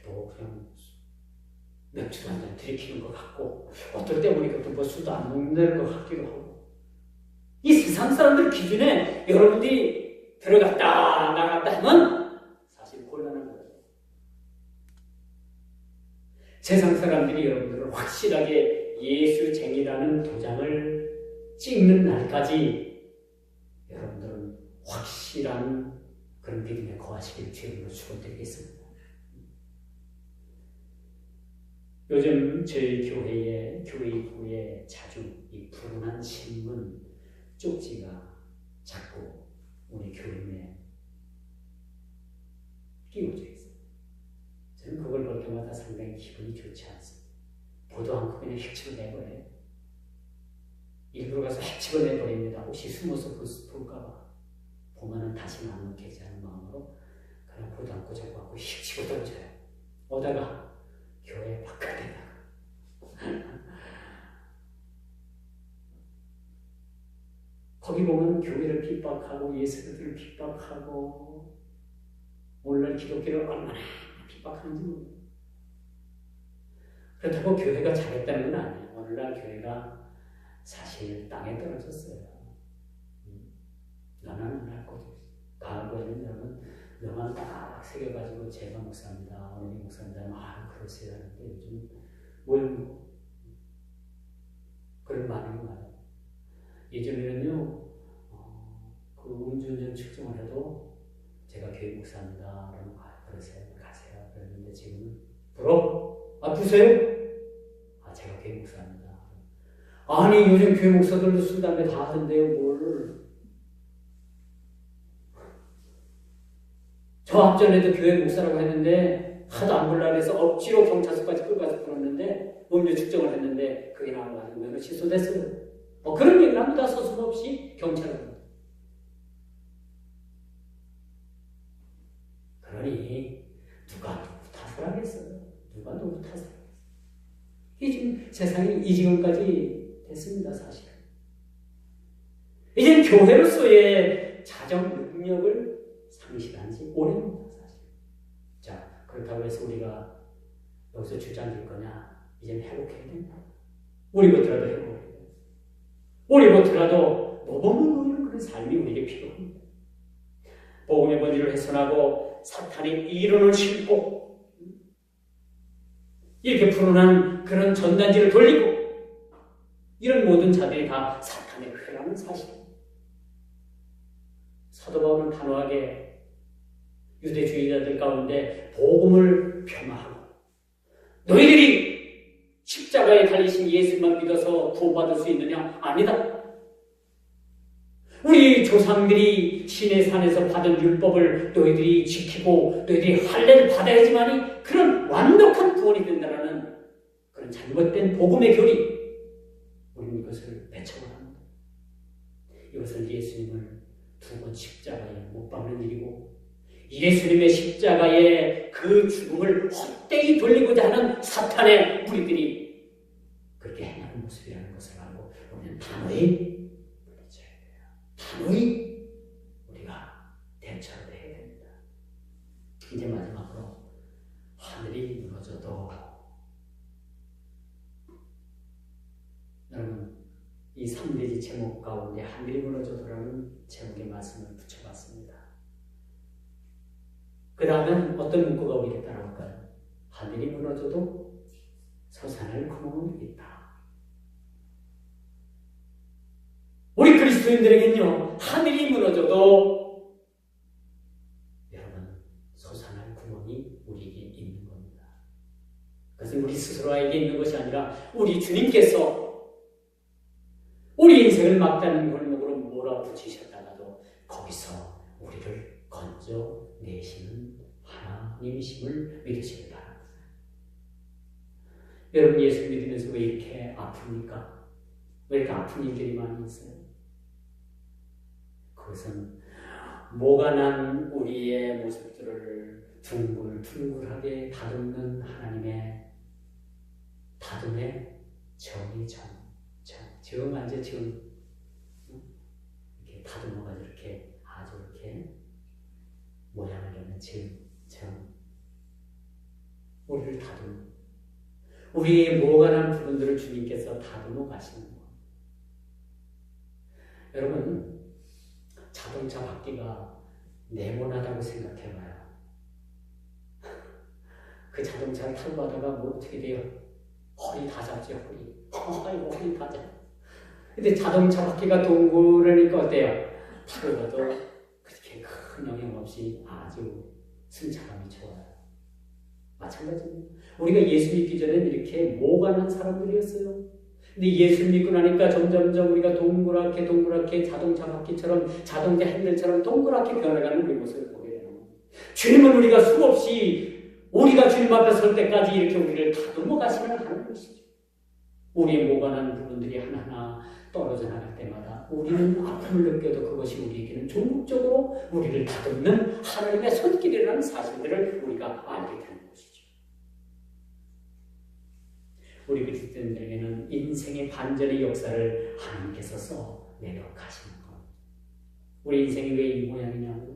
뭐 그냥 맥주 한 잔 들이키는 것 같고 어떨 때 보니까 또 뭐 술도 안 먹는 것 같기도 하고 이 세상 사람들 기준에 여러분들이 들어갔다 나갔다 하면 사실 곤란한 거예요. 세상 사람들이 여러분들을 확실하게 예수쟁이라는 도장을 찍는 날까지 여러분들은 확실한 그런 믿음에 거하시기를 주님으로 축원드리겠습니다. 요즘 저희 교회 입구에 자주 이 푸른한 신문 쪽지가 자꾸 우리 교인에 끼워져 있어요. 저는 그걸 볼 때마다 상당히 기분이 좋지 않습니다. 보도 않고 그냥 획치고 내버려요. 일부러 가서 획치고 내버립니다. 혹시 숨어서 볼까봐. 보면은 다시는 안 먹겠지 하는 마음으로 그냥 보도 않고 저거 하고 획치고 던져요. 오다가 교회 바깥에다가 거기 보면 교회를 핍박하고 예수들을 핍박하고 오늘날 기독교를 얼마나 핍박하는지 모릅니다. 그렇다고 교회가 잘했다는 건 아니에요. 오늘날 교회가 사실 땅에 떨어졌어요. 너는 할 거죠. 과거에는 여러분 너만 딱 새겨가지고 제가 목사입니다. 오늘 목사입니다. 그러세요 하는데 요즘 모형 그런 반응이 많아요. 예전에는요 그 음주운전 측정을 해도 제가 교회 목사입니다. 그러면 그러세요. 가세요. 그랬는데 지금은 부세요? 제가 교회 목사입니다. 아니 요즘 교회 목사들도 술, 담배 다 하던데요. 뭘. 저 앞전에도 교회 목사라고 했는데 하도 안 불라 그래서 억지로 경찰서까지 끌고 가서 불었는데 음주 측정을 했는데 그게 나와가지고 면허 취소됐어요. 그런 얘기를 합니다. 서슴없이 경찰은. 그러니 누가 누구 탓을 하겠어요? 누가 누구 탓을 하겠어요? 이게 지금 세상이 이 지경까지 됐습니다. 사실은. 이젠 교회로서의 자정 능력을 상실한 지 오래입니다. 사실. 자, 그렇다고 해서 우리가 여기서 주저앉을 거냐? 이제는 회복해야 된다. 우리 것들라도 회복해야 된다. 우리 것들라도 모범을 보이는 그런 삶이 우리에게 필요합니다. 복음의 본질을 훼손하고 사탄의 이론을 싣고 이렇게 푸른한 그런 전단지를 돌리고 이런 모든 자들이 다 사탄의 회라는 사실입니다. 사도 바울은 단호하게 유대주의자들 가운데 복음을 폄하하고 너희들이 십자가에 달리신 예수만 믿어서 구원받을 수 있느냐? 아니다. 우리 조상들이 시내 산에서 받은 율법을 너희들이 지키고 너희들이 할례를 받아야지만이 그런 완벽한 구원이 된다라는 그런 잘못된 복음의 교리, 우리는 이것을 배척을 합니다. 이것은 예수님을 두 번 십자가에 못 박는 일이고 예수님의 십자가의 그 죽음을 헛되이 돌리고자 하는 사탄의 무리들이 그렇게 행하는 모습이라는 것을 알고 우리는 단호히 물리쳐야 돼요. 단호히 우리가 대처를 해야 됩니다. 이제 마지막으로 하늘이 무너져도, 여러분 이 3대지 제목 가운데 하늘이 무너져도라는 제목의 말씀을 붙여봤습니다. 그 다음엔 어떤 문구가 우리에게 따라올까요? 하늘이 무너져도 솟아날 구멍은 있다. 우리 그리스도인들에게는요, 하늘이 무너져도 여러분 솟아날 구멍이 우리에게 있는 겁니다. 그것은 우리 스스로에게 있는 것이 아니라 우리 주님께서 우리 인생을 막다른 골목으로 몰아붙이셨다가도 거기서 우리를 건져내시는 하나님이심을 믿으시기 바랍니다. 여러분 예수 믿으면서 왜 이렇게 아픕니까? 왜 이렇게 아픈 일들이 많이 있어요? 그것은 모가 난 우리의 모습들을 둥글둥글하게 다듬는 하나님의 다듬의 정이 정 아니죠, 정. 이렇게 다듬어가지고 이렇게 아주 이렇게 모양을 내는 정. 우리를 다듬는, 우리의 모가 난 부분들을 주님께서 다듬어 가시는 것. 여러분, 자동차 바퀴가 네모나다고 생각해봐요. 그 자동차를 타고 가다가 뭐 어떻게 돼요? 허리 다 잡죠, 허리 다 잡. 근데 자동차 바퀴가 동그라니까 어때요? 타고 가도 그렇게 큰 영향 없이 아주 승차감이 좋아요. 마찬가지입니다. 우리가 예수 믿기 전에는 이렇게 모가 난 사람들이었어요. 근데 예수 믿고 나니까 점점점 우리가 동그랗게 자동차 바퀴처럼, 자동차 핸들처럼 동그랗게 변해가는 우리 모습을 보게 되는 겁니다. 주님은 우리가 수없이 우리가 주님 앞에 설 때까지 이렇게 우리를 다듬어 가시는 하는 것이죠. 우리의 모가 난 부분들이 하나하나 떨어져 나갈 때마다 우리는 아픔을 느껴도 그것이 우리에게는 종국적으로 우리를 다듬는 하나님의 손길이라는 사실들을 우리가 알게 되는 것이죠. 우리 그리스도인들에게는 인생의 반전의 역사를 하나님께서 써내려 가시는 겁니다. 우리 인생이 왜 이 모양이냐고요?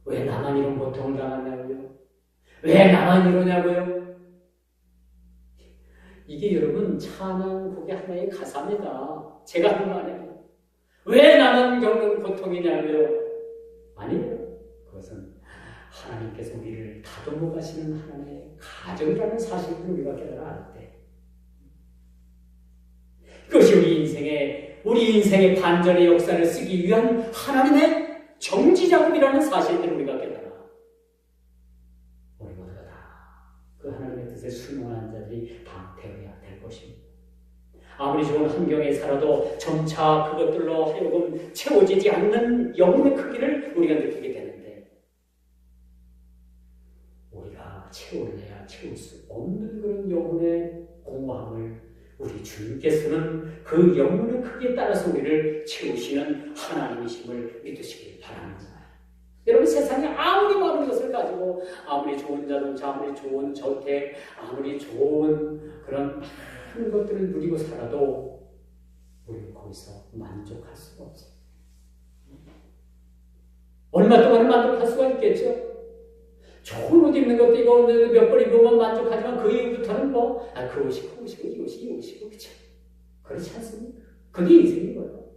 왜 나만 이런 고통을 당하냐고요? 왜 나만 이러냐고요? 이게 여러분 찬양곡의 하나의 가사입니다. 제가 한 말 아니에요. 왜 나만 겪는 고통이냐고요? 아니에요. 그것은 하나님께서 우리를 다듬어 가시는 하나님의 가정이라는 사실을 우리가 깨달아 알 때, 그것이 우리 인생의 반전의 역사를 쓰기 위한 하나님의 정지작업이라는 사실들을 우리가 깨달아 우리 모두가 다 그 하나님의 뜻에 순응하는 자들이 다 되어야 될 것입니다. 아무리 좋은 환경에 살아도 점차 그것들로 하여금 채워지지 않는 영혼의 크기를 우리가 느끼게 되는데, 우리가 채울래야 채울 수 없는 그런 영혼의 공허함을 우리 주님께서는 그 영혼의 크기에 따라서 우리를 채우시는 하나님이심을 믿으시길 바랍니다. 여러분, 세상에 아무리 많은 것을 가지고, 아무리 좋은 자동차, 아무리 좋은 저택, 아무리 좋은 그런 많은 것들을 누리고 살아도 우리는 거기서 만족할 수가 없어요. 얼마 동안은 만족할 수가 있겠죠? 좋은 옷 입는 것도 이거 몇 벌 입으면 만족하지만 그 이후부터는 그 옷이고 이 옷이고 그쵸? 그렇지 않습니까? 그게 인생인 거예요.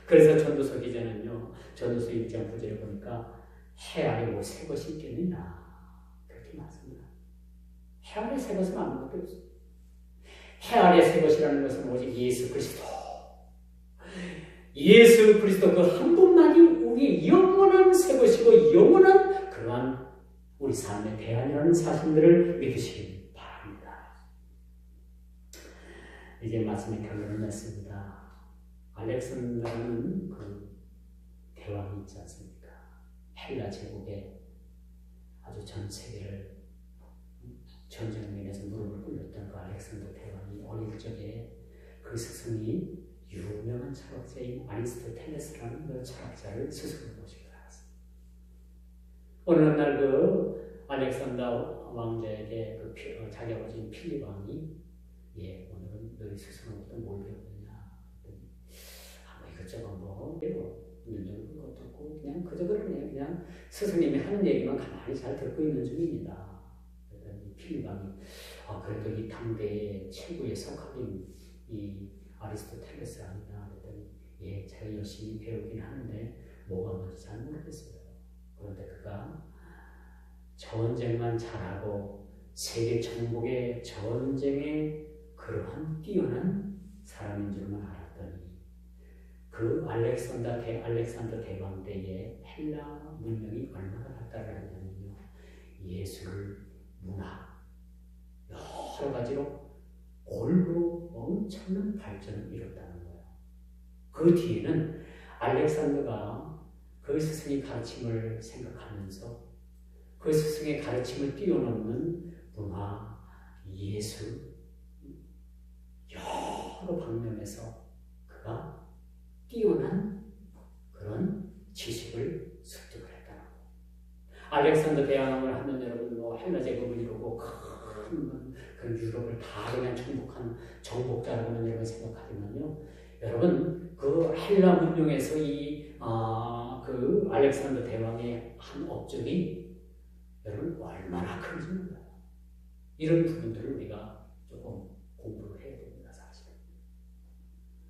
그래서 전도서 기자는요, 전도서 1장 9절에 보니까 해 아래 뭐 새 것이 있겠느냐 그렇게 말씀합니다. 해 아래 새 것은 아무것도 없어요. 해 아래 새 것이라는 것은 오직 예수 그리스도 그 한 분만이 우리의 영원한 새 것이고 영원한 그러한 우리 삶의 대안이라는 사실들을 믿으시기 바랍니다. 이제 말씀의 결론을 맺습니다. 알렉산더라는 그 대왕이 있지 않습니까? 헬라 제국의 아주 전 세계를 전쟁으로 인해서 무릎을 꿇렸던 그 알렉산더 대왕이 어릴 적에 그 스승이 유명한 철학자인 아리스토텔레스라는 그 철학자를 스승으로 모시고 살았습니다. 어느 날 그 알렉산더 왕자에게 그 자기 아버지인 필립 왕이 오늘은 너희 스승으로부터 뭘 배웠느냐 했더니 뭐 이것저것 뭐 눈여겨볼 것도 없고 그냥 그저 그러네요. 그냥 스승님이 하는 얘기만 가만히 잘 듣고 있는 중입니다. 그랬더니 필립 왕이 그래도 이 당대의 최고의 석학인 이 아리스토텔레스 아니냐 그랬더니 제가 열심히 배우긴 하는데 뭐가 뭔지 잘 모르겠어요. 그런데 그가 전쟁만 잘하고 세계 정복의 전쟁에 그러한 뛰어난 사람인 줄만 알았더니 그 알렉산더 대왕 때에 헬라 문명이 얼마나 발달을 했냐면요. 예술, 문화 여러 가지로 골고루 엄청난 발전을 이뤘다는 거예요. 그 뒤에는 알렉산더가 그 스승의 가르침을 생각하면서 그 스승의 가르침을 뛰어넘는 문화, 예술 여러 방면에서 그가 뛰어난 그런 지식을 습득을 했다는 거예요. 알렉산더 대왕을 하면 여러분 헬라 제국을 이루고 큰 그 유럽을 다 그냥 정복한 정복자라고는 여러분 생각하지만요. 여러분 그 헬라 문명에서 그 알렉산더 대왕의 한 업적이 여러분 얼마나 큰지 몰라요. 이런 부분들을 우리가 조금 공부를 해야 됩니다. 사실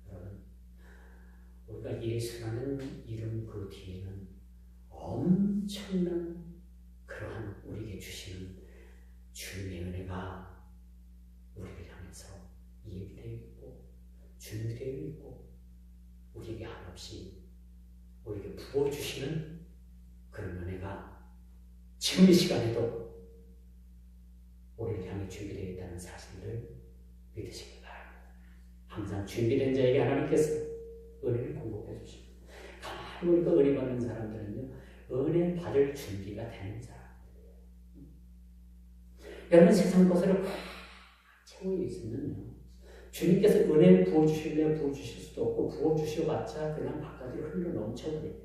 여러분 우리가 예수라는 이름 그 뒤에는 엄청난 그러한 우리에게 주시는 주님의 은혜가 우리를 향해서 예비되어 있고 준비되어 있고 우리에게 한없이 우리에게 부어주시는 그런 은혜가 지금 이 시간에도 우리를 향해 준비되어 있다는 사실을 믿으시기 바랍니다. 항상 준비된 자에게 하나님께서 은혜를 공급해 주십니다. 가만히 보니까 은혜 받는 사람들은요, 은혜 받을 준비가 되는 사람들이에요. 여러분 세상 것을 채워 있으면요, 주님께서 은혜를 부어주실래야 부어주실 수도 없고 부어주셔봤자 그냥 바깥으로 흘러 넘쳐버립니다.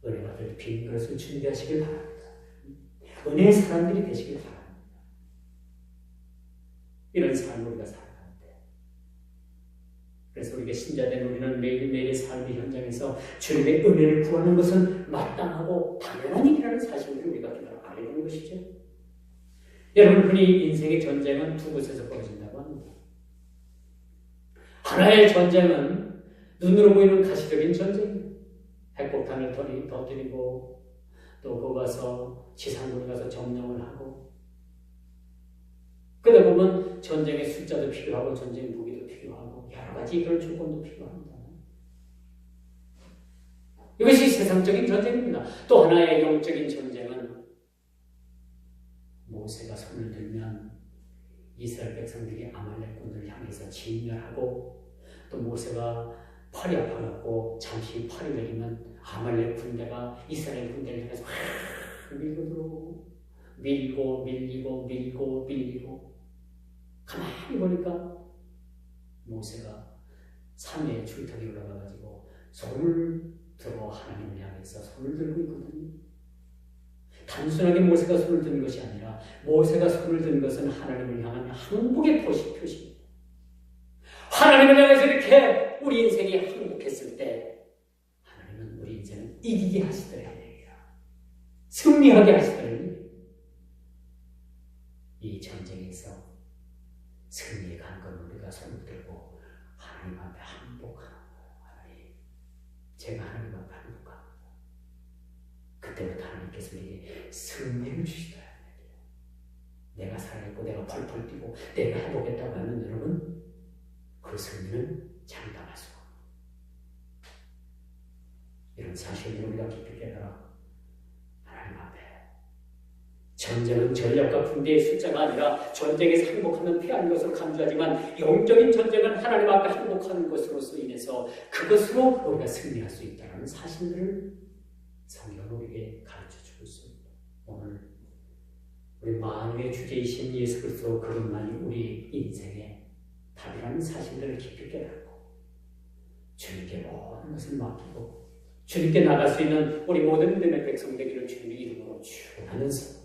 은혜 받을 빈 그릇을 준비하시길 바랍니다. 은혜의 사람들이 되시길 바랍니다. 이런 삶을 우리가 살아가는데 그래서 우리가 신자된 우리는 매일매일의 삶의 현장에서 주님의 은혜를 구하는 것은 마땅하고 당연한 일이라는 사실을 우리가 알아야 되는 것이죠. 여러분 흔히 인생의 전쟁은 두 곳에서 벌어진다고 합니다. 하나의 전쟁은 눈으로 보이는 가시적인 전쟁입니다. 핵폭탄을 터뜨리고 또 거기 가서 지상군에 가서 점령을 하고 그러다 보면 전쟁의 숫자도 필요하고 전쟁 무기도 필요하고 여러 가지 그런 조건도 필요합니다. 이것이 세상적인 전쟁입니다. 또 하나의 영적인 전쟁은 모세가 손을 들면 이스라엘 백성들이 아말렉군을 향해서 진멸하고 또 모세가 팔이 아파갖고 잠시 팔이 내리면 아말렉 군대가 이스라엘 군대를 향해서 밀고 들어오고 밀리고 가만히 보니까 모세가 산에 줄타기 올라가가지고 손을 들어 하나님을 향해서 손을 들고 있거든요. 단순하게 모세가 손을 든 것이 아니라 모세가 손을 든 것은 하나님을 향한 항복의 표시입니다. 하나님을 향해서 이렇게 우리 인생이 항복했을 때 하나님은 우리 인생을 이기게 하시더라. 승리하게 하시더니 이 전쟁에서 승리에 간 건 우리가 손을 들고 하나님 앞에 항복하는 거예요. 하나님, 제가 하나님 앞에 항복합니다. 그때부터 하나님께서 우리에게 승리를 주시더라. 내가 살아있고 내가 펄펄 뛰고 내가 해보겠다고 하면 여러분 그 승리는 장담할 수가 없어요. 이런 사실을 우리가 깊이 깨달아 하나님 앞에 전쟁은 전략과 군대의 숫자가 아니라 전쟁에서 항복하면 패하는 것으로 간주하지만 영적인 전쟁은 하나님 앞에 항복하는 것으로서 인해서 그것으로 우리가 승리할 수 있다는 사실들을 성경은 우리에게 가르쳐주고 있습니다. 오늘 우리 만유의 주제이신 예수 그리스도 그것만이 우리 인생의 답이라는 사실들을 깊이 깨닫고 주님께 모든 것을 맡기고 주님께 나갈 수 있는 우리 모든 믿음의 백성 되기를 주님의 이름으로 축원하면서